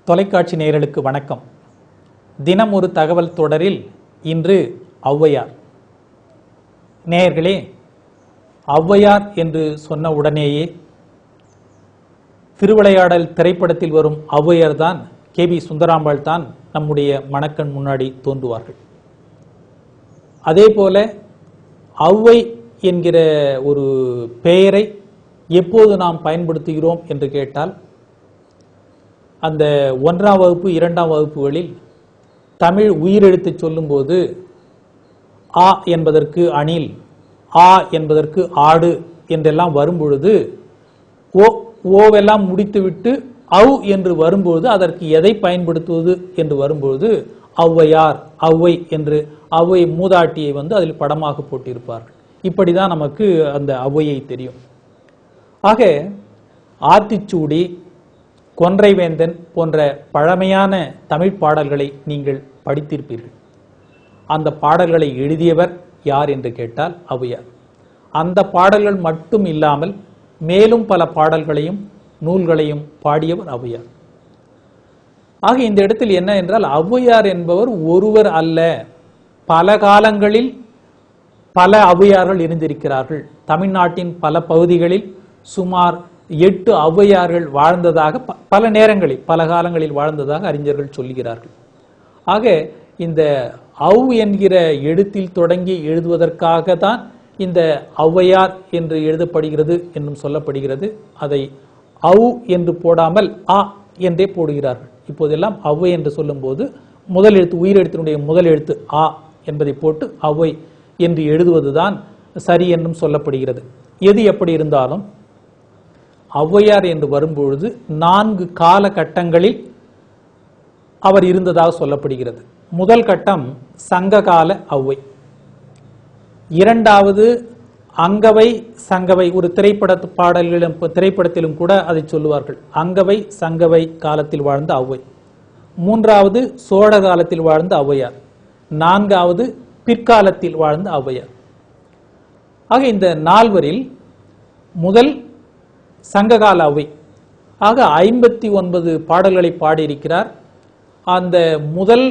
தொலைக்காட்சி நேயர்களுக்கு வணக்கம். தினம் ஒரு தகவல் தொடரில் இன்று ஔவையார். நேயர்களே, ஔவையார் என்று சொன்ன உடனேயே திருவிளையாடல் திரைப்படத்தில் வரும் ஔவையார் தான், கே.பி. சுந்தராம்பாள் தான் நம்முடைய மனக்கண் முன்னாடி தோன்றுவார்கள். அதே போல ஔவை என்கிற ஒரு பெயரை எப்போது நாம் பயன்படுத்துகிறோம் என்று கேட்டால், அந்த 1ஆம் வகுப்பு 2ஆம் வகுப்புகளில் தமிழ் உயிரெழுத்து சொல்லும்போது ஆ என்பதற்கு அணில், ஆ என்பதற்கு ஆடு என்றெல்லாம் வரும்பொழுது ஓவெல்லாம் முடித்துவிட்டு ஔ என்று வரும்போது அதற்கு எதை பயன்படுத்துவது என்று வரும்போது ஔவையார், ஔவை என்று ஔவை மூதாட்டியை அதில் படமாக போட்டிருப்பார்கள். இப்படிதான் நமக்கு அந்த ஔவையை தெரியும். ஆக ஆத்திச்சூடி, கொன்றைவேந்தன் போன்ற பழமையான தமிழ் பாடல்களை நீங்கள் படித்திருப்பீர்கள். அந்த பாடல்களை எழுதியவர் யார் என்று கேட்டால் ஔவையார். அந்த பாடல்கள் மட்டும் இல்லாமல் மேலும் பல பாடல்களையும் நூல்களையும் பாடியவர் ஔவையார். ஆக இந்த இடத்தில் என்ன என்றால், ஔவையார் என்பவர் ஒருவர் அல்ல, பல காலங்களில் பல ஔவையார்கள் இருந்திருக்கிறார்கள். தமிழ்நாட்டின் பல பகுதிகளில் சுமார் 8 ஔவையார்கள் வாழ்ந்ததாக, பல நேரங்களில் பல காலங்களில் வாழ்ந்ததாக அறிஞர்கள் சொல்லுகிறார்கள். ஆக இந்த ஔ என்கிற எழுத்தில் தொடங்கி எழுதுவதற்காக தான் இந்த ஔவையார் என்று எழுதப்படுகிறது என்றும் சொல்லப்படுகிறது. அதை ஔ என்று போடாமல் ஆ என்றே போடுகிறார்கள். இப்போதெல்லாம் ஔவை என்று சொல்லும் போது முதல் எழுத்து, உயிரெழுத்தினுடைய முதல் எழுத்து ஆ என்பதை போட்டு ஔவை என்று எழுதுவதுதான் சரி என்றும் சொல்லப்படுகிறது. எது எப்படி இருந்தாலும் ஔவையார் என்று வரும்பொழுது 4 காலகட்டங்களில் அவர் இருந்ததாக சொல்லப்படுகிறது. முதல் கட்டம் சங்ககால ஔவை, இரண்டாவது அங்கவை சங்கவை, ஒரு திரைப்படத்திலும் கூட அதை சொல்லுவார்கள், அங்கவை சங்கவை காலத்தில் வாழ்ந்த ஔவை. மூன்றாவது சோழ காலத்தில் வாழ்ந்த ஔவையார். நான்காவது பிற்காலத்தில் வாழ்ந்த ஔவையார். ஆக இந்த 4வரில் முதல் சங்ககால ஔவை. ஆக 59 பாடல்களை பாடியிருக்கிறார். அந்த முதல்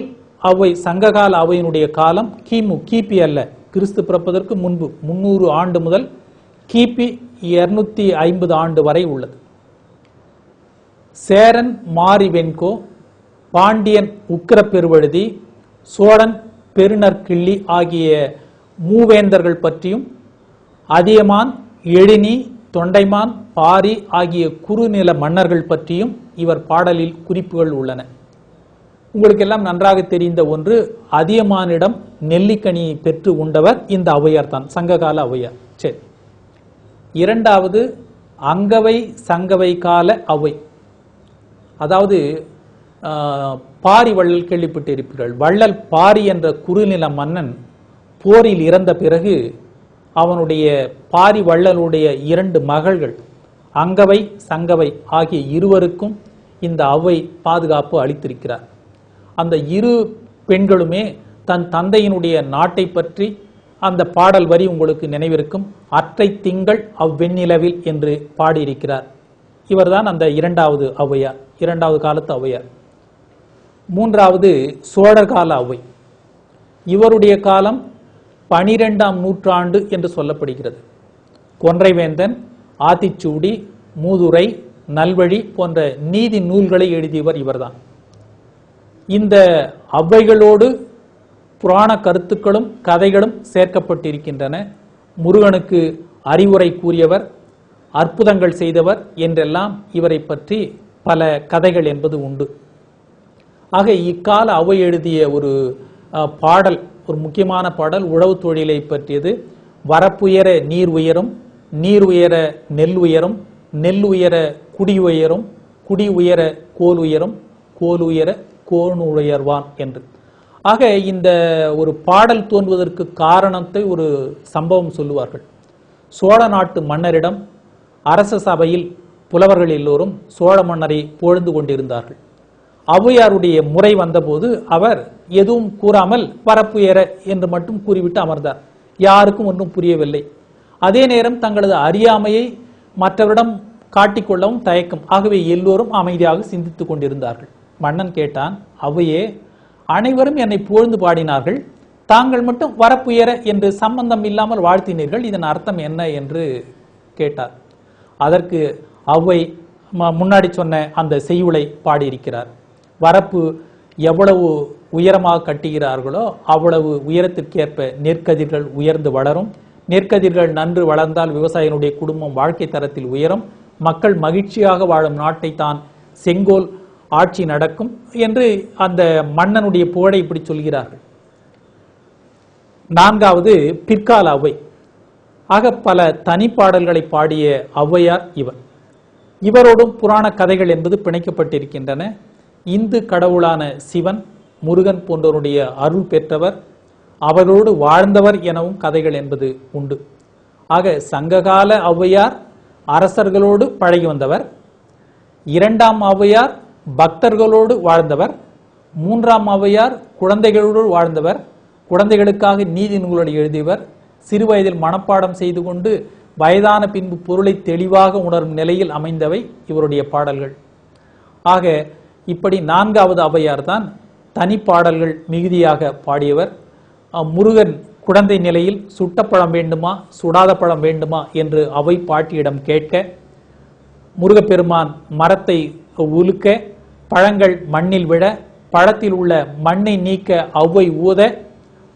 ஔவை, சங்ககால ஔவையினுடைய காலம் கிபி அல்ல, கிறிஸ்து பிறப்பதற்கு முன்பு 300 ஆண்டு முதல் கிபி 250 ஆண்டு வரை உள்ளது. சேரன் மாரி வெண்கோ, பாண்டியன் உக்கிர பெருவழுதி, சோழன் பெருநற்கிள்ளி ஆகிய மூவேந்தர்கள் பற்றியும், அதியமான், எழினி, தொண்டைமான், பாரி ஆகிய குறுநில மன்னர்கள் பற்றியும் இவர் பாடலில் குறிப்புகள் உள்ளன. உங்களுக்கெல்லாம் நன்றாக தெரிந்த ஒன்று, அதியமானிடம் நெல்லிக்கனியை பெற்று உண்டவர் இந்த ஔவையார் தான், சங்ககால ஔவையார். சரி, இரண்டாவது அங்கவை சங்கவை கால ஔவை. அதாவது பாரி வள்ளல் கேள்விப்பட்டிருப்பீர்கள். வள்ளல் பாரி என்ற குறுநில மன்னன் போரில் இறந்த பிறகு அவனுடைய பாரி வள்ளலுடைய 2 மகள்கள் அங்கவை சங்கவை ஆகிய இருவருக்கும் இந்த ஔவை பாதுகாப்பு அளித்திருக்கிறார். அந்த 2 பெண்களுமே தன் தந்தையினுடைய நாட்டை பற்றி அந்த பாடல் வரி உங்களுக்கு நினைவிருக்கும், அற்றை திங்கள் அவ்வெண்ணிலவில் என்று பாடியிருக்கிறார். இவர்தான் அந்த 2வது ஔவையார், 2வது காலத்து ஔவையார். மூன்றாவது சோழர் கால ஔவை. இவருடைய காலம் 12ஆம் நூற்றாண்டு என்று சொல்லப்படுகிறது. கொன்றைவேந்தன், ஆத்திச்சூடி, மூதுரை, நல்வழி போன்ற நீதி நூல்களை எழுதியவர் இவர்தான். இந்த ஔவைகளோடு புராண கருத்துக்களும் கதைகளும் சேர்க்கப்பட்டிருக்கின்றன. முருகனுக்கு அறிவுரை கூறியவர், அற்புதங்கள் செய்தவர் என்றெல்லாம் இவரை பற்றி பல கதைகள் என்பது உண்டு. ஆக இக்கால ஔவை எழுதிய ஒரு பாடல், ஒரு முக்கியமான பாடல் உழவு தொழிலை பற்றியது. வரப்புயர நீர் உயரும், நீர் உயர நெல் உயரும், நெல் உயர குடி உயரும், குடி உயர கோல் உயரும், கோல் உயர கோன் உயர்வான் என்று. ஆக இந்த ஒரு பாடல் தோன்றுவதற்கு காரணத்தை ஒரு சம்பவம் சொல்லுவார்கள். சோழ நாட்டு மன்னரிடம் அரச சபையில் புலவர்கள் எல்லோரும் சோழ மன்னரை புகழ்ந்து கொண்டிருந்தார்கள். ஔவையாருடைய முறை வந்தபோது அவர் எதுவும் கூறாமல் வரப்புயர என்று மட்டும் கூறிவிட்டு அமர்ந்தார். யாருக்கும் ஒன்றும் புரியவில்லை. அதே நேரம் தங்களது அறியாமையை மற்றவரிடம் காட்டிக்கொள்ளவும் தயக்கம். ஆகவே எல்லோரும் அமைதியாக சிந்தித்துக் கொண்டிருந்தார்கள். மன்னன் கேட்டான், அவையே, அனைவரும் என்னை புகழ்ந்து பாடினார்கள், தாங்கள் மட்டும் வரப்புயர என்று சம்பந்தம் இல்லாமல் வாழ்த்தினீர்கள், இதன் அர்த்தம் என்ன என்று கேட்டார். அதற்கு அவ்வை முன்னாடி சொன்ன அந்த செய்யுளை பாடியிருக்கிறார். வரப்பு எவ்வளவு உயரமாக கட்டுகிறார்களோ அவ்வளவு உயரத்திற்கேற்ப நெற்கதிர்கள் உயர்ந்து வளரும். நெற்கதிர்கள் நன்று வளர்ந்தால் விவசாயிகளுடைய குடும்பம் வாழ்க்கை தரத்தில் உயரும். மக்கள் மகிழ்ச்சியாக வாழும் நாட்டை தான் செங்கோல் ஆட்சி நடக்கும் என்று அந்த மன்னனுடைய புகழை இப்படி சொல்கிறார்கள். நான்காவது பிற்கால அவ்வை. ஆக பல தனிப்பாடல்களை பாடிய ஔவையார் இவர். இவரோடும் புராண கதைகள் என்பது பிணைக்கப்பட்டிருக்கின்றன. இந்து கடவுளான சிவன், முருகன் போன்றவருடைய அருள் பெற்றவர், அவரோடு வாழ்ந்தவர் எனவும் கதைகள் என்பது உண்டு. ஆக சங்ககால ஔவையார் அரசர்களோடு பழகி வந்தவர், இரண்டாம் ஔவையார் பக்தர்களோடு வாழ்ந்தவர், மூன்றாம் ஔவையார் குழந்தைகளோடு வாழ்ந்தவர், குழந்தைகளுக்காக நீதி நூல்களை எழுதியவர், சிறுவயதில் மனப்பாடம் செய்து கொண்டு வயதான பின்பு பொருளை தெளிவாக உணரும் நிலையில் அமைந்தவை இவருடைய பாடல்கள். ஆக இப்படி நான்காவது ஔவையார் தான் தனிப்பாடல்கள் மிகுதியாக பாடியவர். முருகன் குழந்தை நிலையில் சுட்ட பழம் வேண்டுமா சுடாத பழம் வேண்டுமா என்று அவை பாட்டியிடம் கேட்க, முருகப்பெருமான் மரத்தை உலுக்க, பழங்கள் மண்ணில் விழ, பழத்தில் உள்ள மண்ணை நீக்க ஔவை ஊத,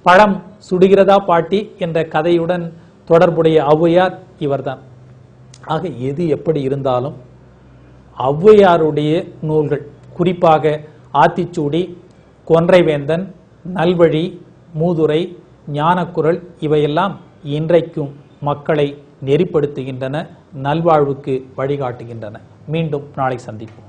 பழம் சுடுகிறதா பாட்டி என்ற கதையுடன் தொடர்புடைய ஔவையார் இவர்தான். ஆக எது எப்படி இருந்தாலும் ஔவையாருடைய நூல்கள், குறிப்பாக ஆத்திச்சூடி, கொன்றைவேந்தன், நல்வழி, மூதுரை, ஞானக்குரல் இவையெல்லாம் இன்றைக்கும் மக்களை நெறிப்படுத்துகின்றன, நல்வாழ்வுக்கு வழிகாட்டுகின்றன. மீண்டும் நாளை சந்திப்போம்.